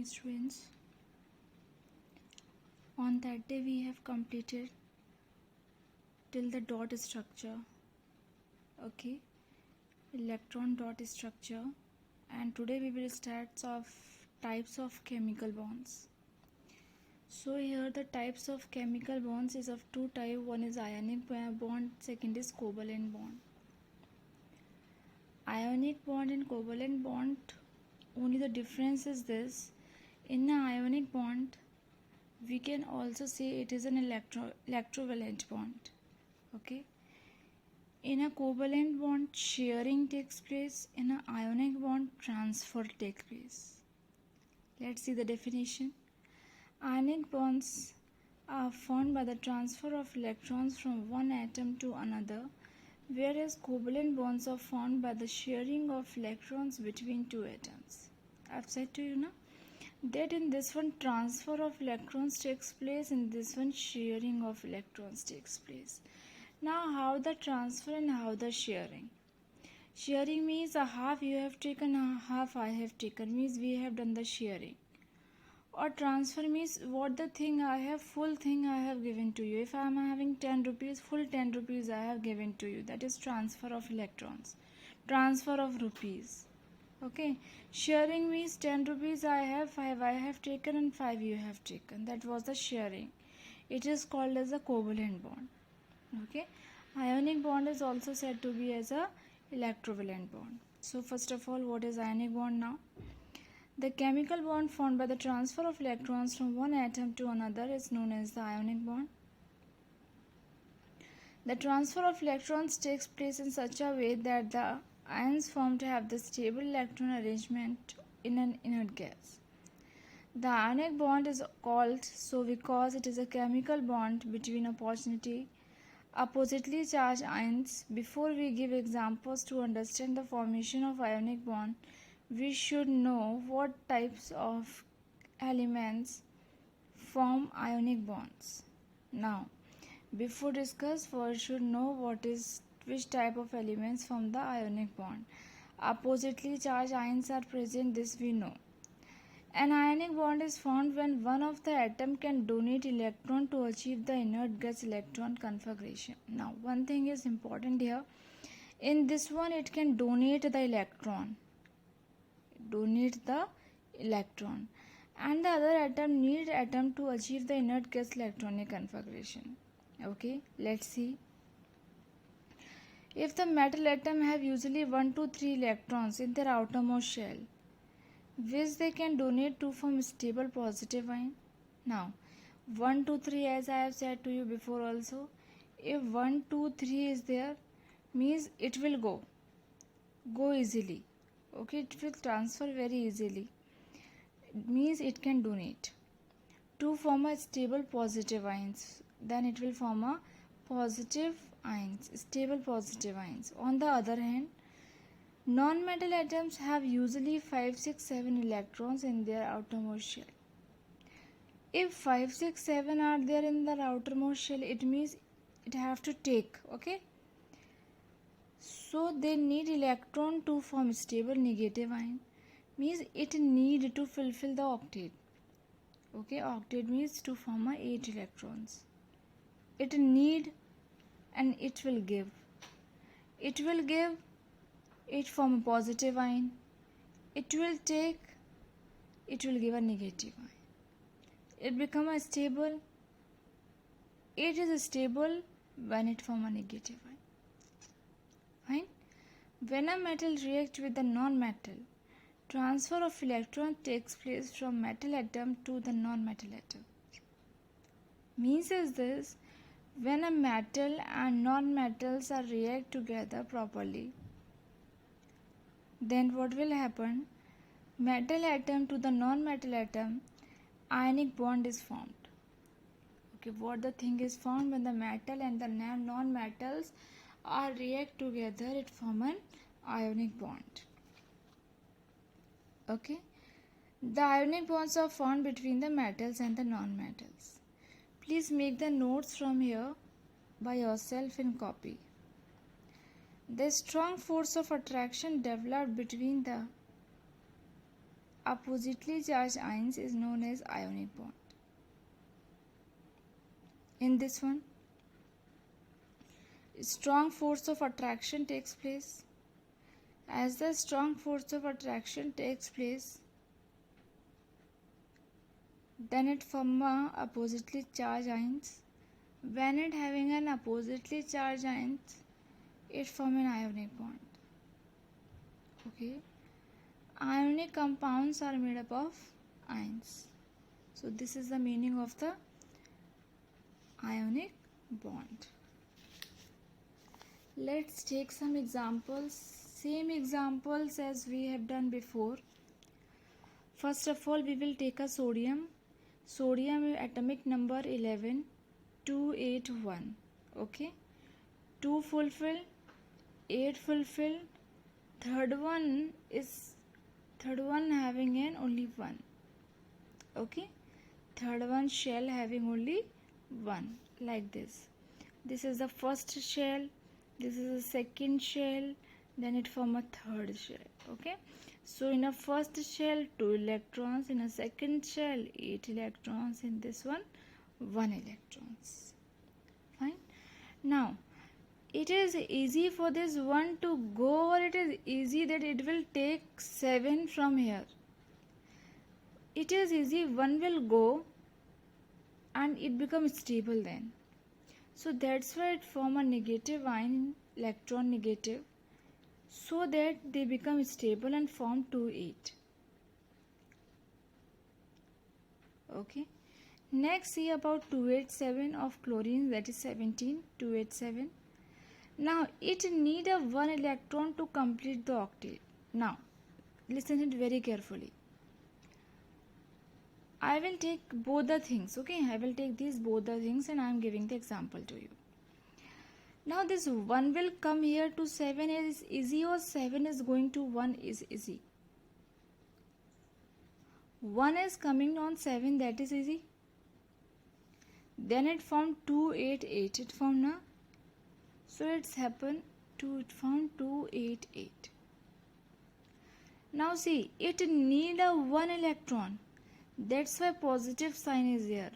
students. On that day we have completed till the dot structure. Okay, electron dot structure, and today we will start of types of chemical bonds. So here the types of chemical bonds is of two types. One is ionic bond, second is covalent bond. Ionic bond and covalent bond, only the difference is this: in an ionic bond we can also say it is an electrovalent bond. Okay, in a covalent bond sharing takes place, in an ionic bond transfer takes place. Let's see the definition. Ionic bonds are formed by the transfer of electrons from one atom to another, whereas covalent bonds are formed by the sharing of electrons between two atoms. I've said to you now that in this one transfer of electrons takes place, in this one sharing of electrons takes place. Now how the transfer and how the sharing? Sharing means a half you have taken, a half I have taken, means we have done the sharing. Or transfer means what the thing I have, full thing I have given to you. If I am having 10 rupees, full 10 rupees I have given to you. That is transfer of electrons, transfer of rupees. Okay, sharing means 10 rupees I have, 5 I have taken and 5 you have taken. That was the sharing. It is called as a covalent bond. Okay, ionic bond is also said to be as a electrovalent bond. So first of all, what is ionic bond now? The chemical bond formed by the transfer of electrons from one atom to another is known as the ionic bond. The transfer of electrons takes place in such a way that the ions formed have the stable electron arrangement in an inert gas. The ionic bond is called so because it is a chemical bond between oppositely charged ions. Before we give examples to understand the formation of ionic bond, we should know what types of elements form ionic bonds. Now, before discuss, first should know which type of elements form the ionic bond. Oppositely charged ions are present, this we know. An ionic bond is formed when one of the atom can donate electron to achieve the inert gas electron configuration. Now, one thing is important here. In this one, it can donate the electron, and the other atom need atom to achieve the inert gas electronic configuration. Okay, let's see. If the metal atom have usually 1 to 3 electrons in their outermost shell, which they can donate to form stable positive ion. Now 1 to 3, as I have said to you before also, if 1 2 3 is there, means it will go easily. Okay, it will transfer very easily. It means it can donate to form a stable positive ions. Then it will form a positive ions, stable positive ions. On the other hand, non-metal atoms have usually 5, 6, 7 electrons in their outermost shell. If 5, 6, 7 are there in the outermost shell, it means it have to take. Okay, so they need electron to form stable negative ion, means it need to fulfill the octet. Okay, octet means to form 8 electrons. It need and it will give it form a positive ion. It will take, it will give a negative ion. It become a stable. It is stable when it form a negative ion. Fine. When a metal reacts with the non-metal, transfer of electron takes place from metal atom to the non-metal atom. Means is this: when a metal and non-metals are react together properly, then what will happen? Metal atom to the non-metal atom, ionic bond is formed. Okay, what the thing is formed when the metal and the non-metals are react together, it form an ionic bond. Okay, the ionic bonds are formed between the metals and the non-metals. Please make the notes from here by yourself in copy. The strong force of attraction developed between the oppositely charged ions is known as ionic bond. In this one, strong force of attraction takes place. As the strong force of attraction takes place, then it forms oppositely charged ions. When it having an oppositely charged ions, it forms an ionic bond. Okay. Ionic compounds are made up of ions. So this is the meaning of the ionic bond. Let's take some examples, same examples as we have done before. First of all, we will take a sodium. Sodium atomic number 11, 281. Okay, 2 fulfill, 8 fulfill. Third one having an only 1. Okay, third one shell having only 1, like this. This is the first shell, this is the second shell, then it form a third shell. Okay, so in a first shell 2 electrons, in a second shell 8 electrons, in this one 1 electrons. Fine. Now it is easy for this one to go, or it is easy that it will take 7 from here. It is easy, one will go and it becomes stable then. So that's why it form a negative ion, electron negative, so that they become stable and form 2,8. Okay. Next, see about 287 of chlorine, that is 17, 287. Now it need a 1 electron to complete the octet. Now listen it very carefully. I will take both the things. Okay, I will take these both the things and I am giving the example to you. Now this 1 will come here to 7 is easy, or 7 is going to 1 is easy? 1 is coming on 7, that is easy. Then it formed 288. It formed now. So it's happened to it found 288. Now see, it need a 1 electron. That's why positive sign is here.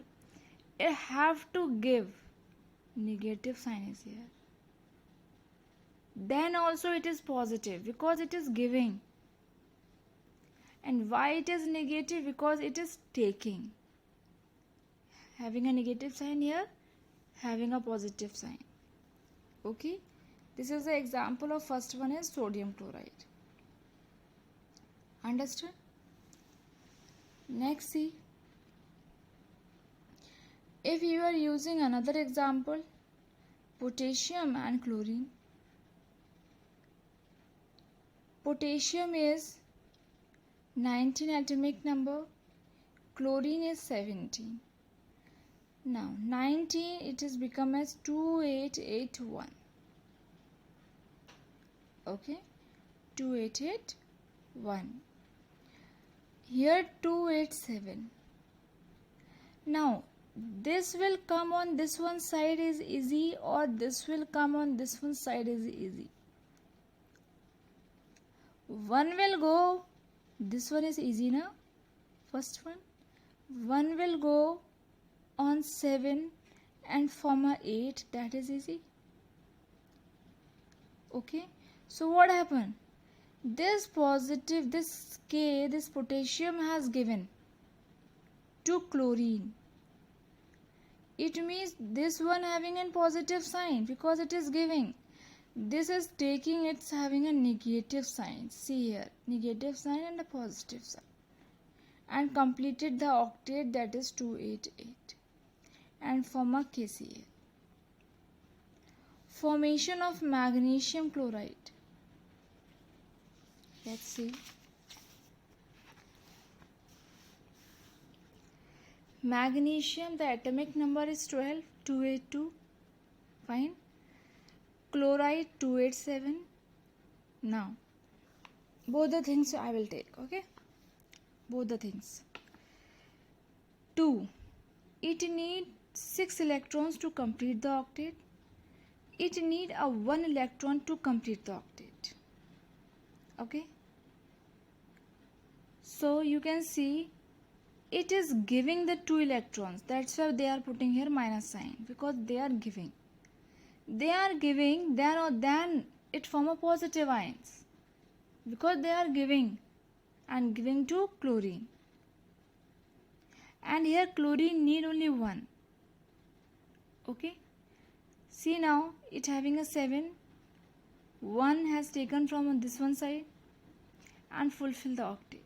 It have to give negative sign is here. Then also it is positive because it is giving. And why it is negative? Because it is taking. Having a negative sign here, having a positive sign. Okay, this is the example of first one is sodium chloride. Understood? Next, see, if you are using another example, potassium and chlorine. Potassium is 19 atomic number, chlorine is 17. Now 19 it is become as 2881. Okay, 2881. Here 287. Now this will come on this one side is easy, or this will come on this one side is easy. One will go, this one is easy now, first one. One will go on 7 and form a 8, that is easy. Okay, so what happened? This positive, this K, this potassium has given to chlorine. It means this one having a positive sign because it is giving. This is taking, it's having a negative sign. See here, negative sign and a positive sign. And completed the octet, that is 288. And form a KCl. Formation of magnesium chloride. Let's see. Magnesium, the atomic number is 12, 282. Fine. Chloride 287. Now, both the things I will take, okay? Both the things. 2. It needs 6 electrons to complete the octet. It needs a 1 electron to complete the octet. Okay? also you can see it is giving the 2 electrons. That's why they are putting here minus sign, because they are giving then it form a positive ions, because they are giving and giving to chlorine. And here chlorine need only 1. Okay, see now it having a 7. 1 has taken from this one side and fulfill the octet.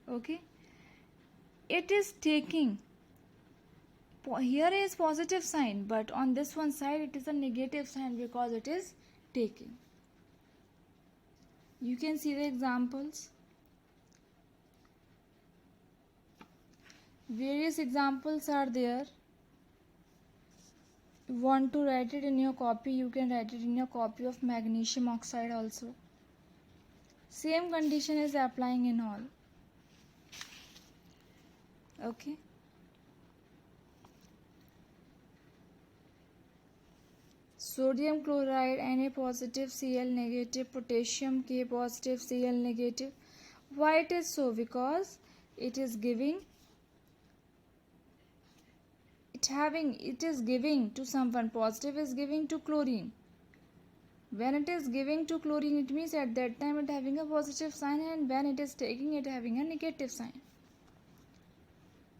Okay, it is taking, here is positive sign, but on this one side it is a negative sign because it is taking. You can see the examples. Various examples are there. You want to write it in your copy, you can write it in your copy of magnesium oxide also. Same condition is applying in all. Okay. Sodium chloride Na positive Cl negative, potassium K positive Cl negative. Why it is so? Because it is giving, it is giving to someone, positive is giving to chlorine. When it is giving to chlorine, it means at that time it having a positive sign, and when it is taking, it having a negative sign.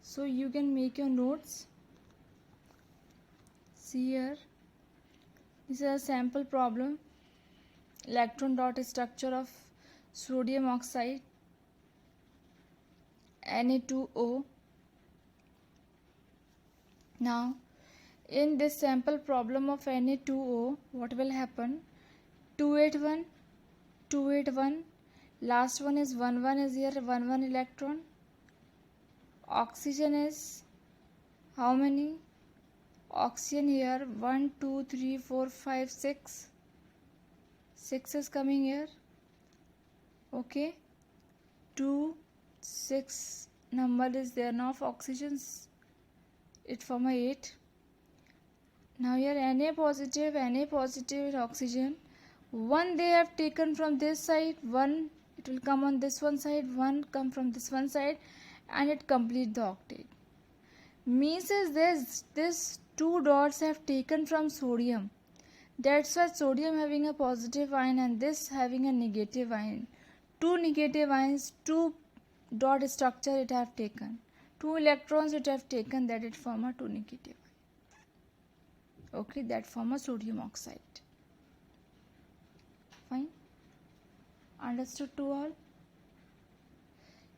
So you can make your notes. See here, this is a sample problem. Electron dot structure of sodium oxide Na2O. Now in this sample problem of Na2O, what will happen? 281, 281, last one is 11 is here, 11 electron. Oxygen is how many? Oxygen here 1 2 3 4 5 6. 6 is coming here. Okay, 2 6 number is there. Now of oxygens, it form a 8. Now here Na positive oxygen. 1 they have taken from this side, 1 it will come on this one side, 1 come from this one side, and it complete the octet. Means is this 2 dots have taken from sodium. That's why sodium having a positive ion and this having a negative ion. 2 negative ions, 2 dot structure it have taken. 2 electrons it have taken, that it form a 2 negative ion. Okay, that form a sodium oxide. Fine. Understood to all?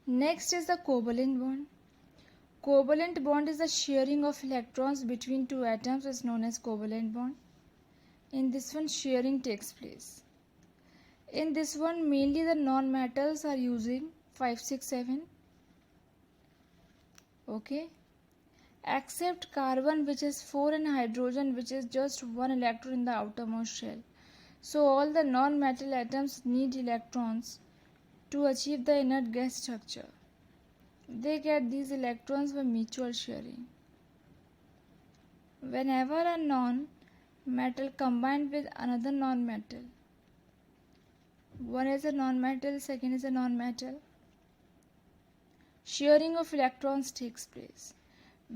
Next is the covalent bond. Covalent bond is the sharing of electrons between two atoms, is known as covalent bond. In this one, sharing takes place. In this one, mainly the non-metals are using 5, 6, 7. Okay. Except carbon, which is 4, and hydrogen, which is just 1 electron in the outermost shell. So all the non-metal atoms need electrons to achieve the inert gas structure. They get these electrons by mutual sharing. Whenever a non-metal combined with another non-metal, one is a non-metal, second is a non-metal, sharing of electrons takes place.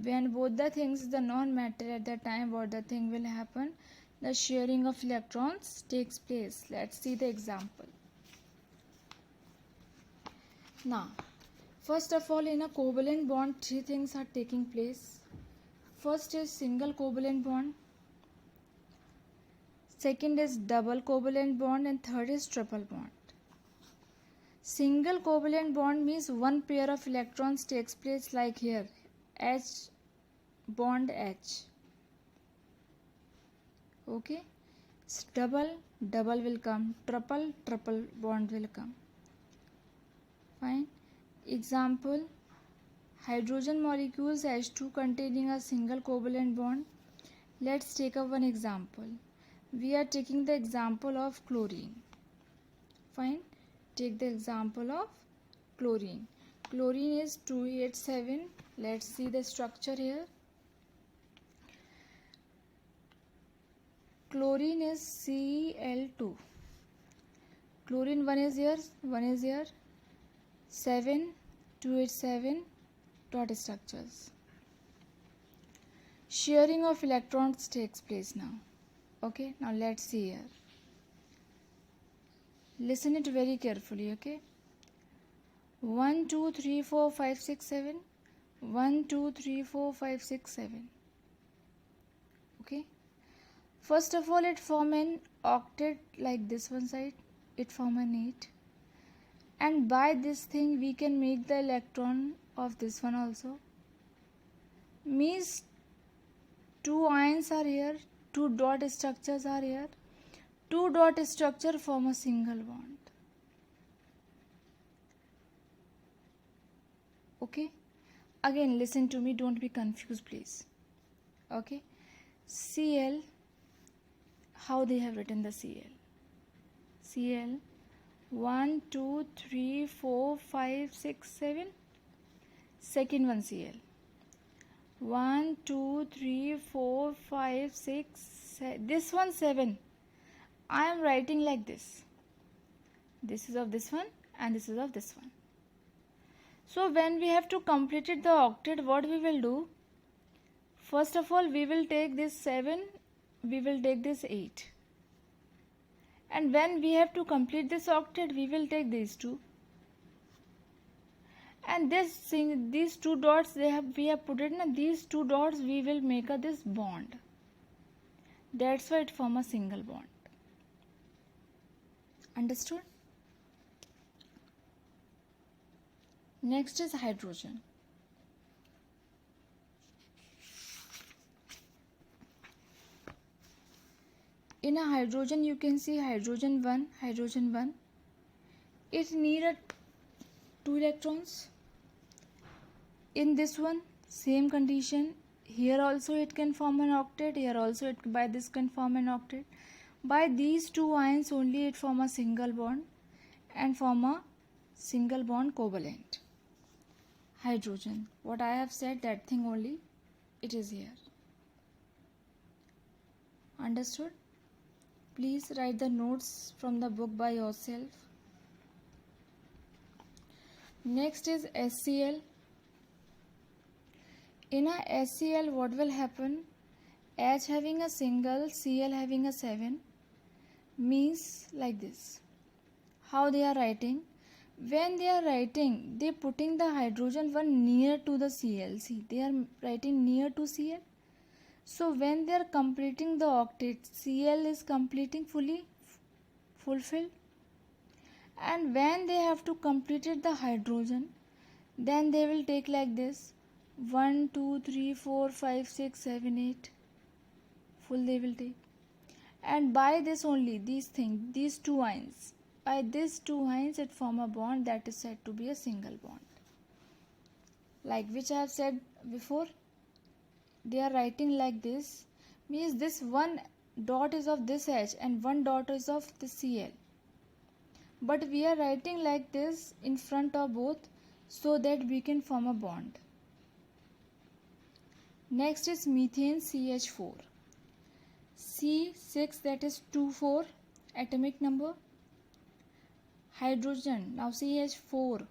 When both the things is the non-metal, at that time what the thing will happen? The sharing of electrons takes place. Let's see the example. Now, first of all, in a covalent bond, 3 things are taking place. First is single covalent bond, second is double covalent bond, and third is triple bond. Single covalent bond means one pair of electrons takes place, like here, H bond H. Okay, double will come, triple bond will come. Fine. Example, hydrogen molecules H2 containing a single covalent bond. Let's take up one example. We are taking the example of chlorine. Fine. Take the example of chlorine. Chlorine is 287. Let's see the structure here. Chlorine is Cl2. Chlorine one is here, 7287 dot structures. Sharing of electrons takes place now. Okay, now let's see here. Listen it very carefully, okay? 1, 2, 3, 4, 5, 6, 7. 1, 2, 3, 4, 5, 6, 7. Okay? First of all, it form an octet like this one side. It form an 8. And by this thing, we can make the electron of this one also. Means 2 ions are here, 2 dot structures are here. 2 dot structure form a single bond. Okay? Again, listen to me, don't be confused, please. Okay? Cl, how they have written the Cl? Cl, 1, 2, 3, 4, 5, 6, 7. Second one Cl. 1, 2, 3, 4, 5, 6, 7. This one 7. I am writing like this. This is of this one and this is of this one. So when we have to complete it the octet, what we will do? First of all, we will take this 7, we will take this 8. And when we have to complete this octet, we will take these two. And this thing, these 2 dots we have put it in, these 2 dots we will make this bond. That's why it form a single bond. Understood? Next is hydrogen. In a hydrogen, you can see hydrogen 1. It needs 2 electrons. In this one, same condition. Here also it can form an octet. Here also it by this can form an octet. By these 2 ions only it form a single bond and form a single bond covalent. Hydrogen. What I have said, that thing only, it is here. Understood? Please write the notes from the book by yourself. Next is HCl. In a HCl, what will happen? H having a single, Cl having a 7, means like this. How they are writing? When they are writing, they putting the hydrogen one near to the Cl. See, they are writing near to Cl. So when they are completing the octet, Cl is completing fulfilled. And when they have to complete it the hydrogen, then they will take like this. 1, 2, 3, 4, 5, 6, 7, 8. Full they will take. And by this only, these 2 ions. By these 2 ions, it form a bond that is said to be a single bond. Like which I have said before, they are writing like this. Means this one dot is of this H and one dot is of the Cl. But we are writing like this in front of both so that we can form a bond. Next is methane CH4. C6, that is 2,4 atomic number. Hydrogen, now CH4.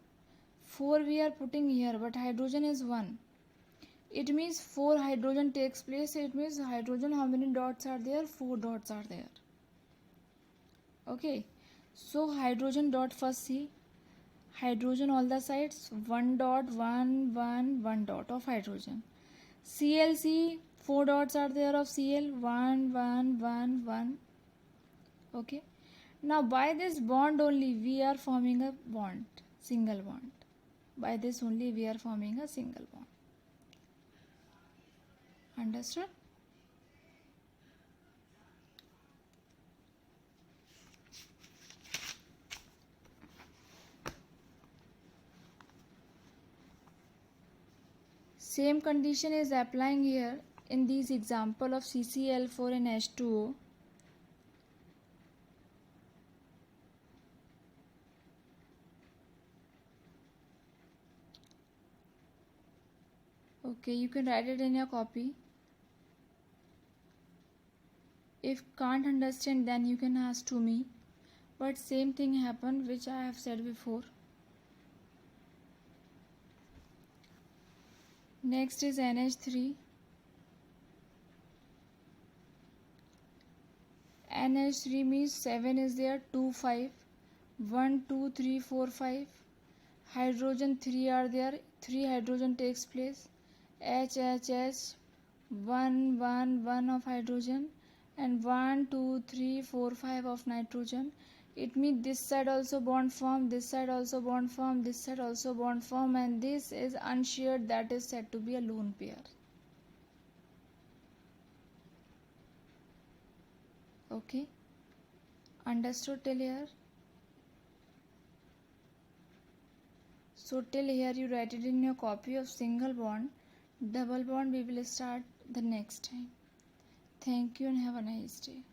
4 we are putting here, but hydrogen is 1. It means 4 hydrogen takes place. It means hydrogen, how many dots are there? 4 dots are there. Okay. So hydrogen dot first see. Hydrogen all the sides. 1 dot, 1, 1, 1 dot of hydrogen. ClC, 4 dots are there of Cl. 1, 1, 1, 1. Okay. Now by this bond only we are forming a bond. Single bond. By this only we are forming a single bond. Understood? Same condition is applying here in this example of CCl4 and H2O. Okay, you can write it in your copy. If can't understand, then you can ask to me. But same thing happened which I have said before. Next is NH3. NH3 means 7 is there, 2, 5. 1, 2, 3, 4, 5. Hydrogen 3 are there, 3 hydrogen takes place. H, 1, 1, 1 of hydrogen, and 1, 2, 3, 4, 5 of nitrogen. It means this side also bond form, this side also bond form, this side also bond form, and this is unshared, that is said to be a lone pair. Okay, understood till here? So till here you write it in your copy of single bond. Double bond we will start the next time. Thank you and have a nice day.